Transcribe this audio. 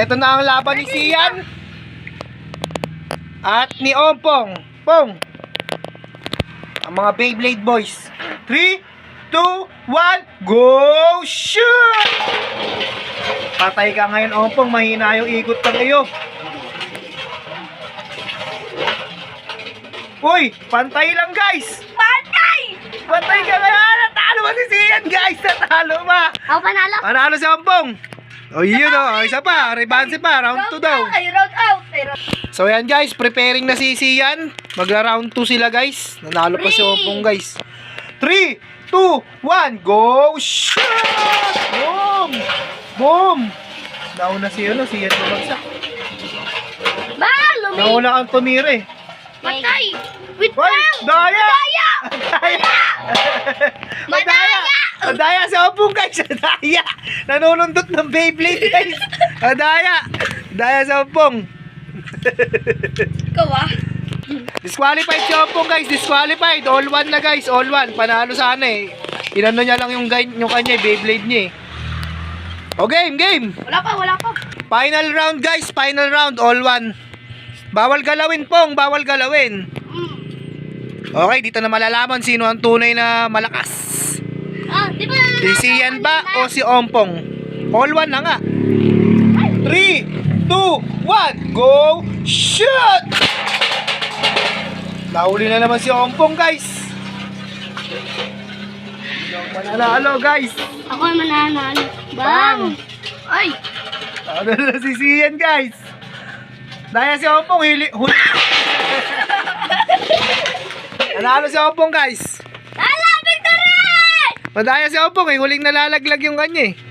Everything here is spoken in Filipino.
Ito na ang laban ni Sian at ni Ompong. Pong. Ang mga Beyblade boys. 3, 2, 1, go! Shoot! Patay ka ngayon, Ompong. Mahina yung ikot ng iyo. Uy, pantay lang guys. Pantay ka ngayon. Natalo ba si Sian guys? Natalo ba? Ako panalo. Panalo si Ompong. O yun o, isa pa, rebanse pa, round 2 daw. Round out. So yan guys, preparing na si Sian. Magla round 2 sila guys. Nanalo pa si Ompong guys. 3, 2, 1, go! Shoot! Boom! Boom! Nauna si Sian bumagsak. Nauna kang tumira eh. Matay. Wait Hoy, lang. daya! Daya. Madaya! Madaya si Ompong guys! Madaya! Nanunundot ng Beyblade guys! Madaya! Daya si Ompong! Ikaw ah. Disqualified si Ompong guys! Disqualified! All one na guys! All one! Panalo sana eh! Inano niya lang yung kanya Beyblade niya eh. O game! Wala pa. Final round guys! Final round! All one! Bawal galawin Pong! Bawal galawin! Okay, dito na malalaman sino ang tunay na malakas. Di ba? Si Sian ba o si Ompong? All one na nga. 3, 2, 1, go! Shoot! Nahuli na naman si Ompong guys. Mananalo guys. Ako ang mananalo. Bang! Ay! Ano na si Sian guys. Dahil si Ompong huli. Nanalo si Ompong guys. Tala! Victory! Madaya si Ompong huling nalalaglag yung kanya eh.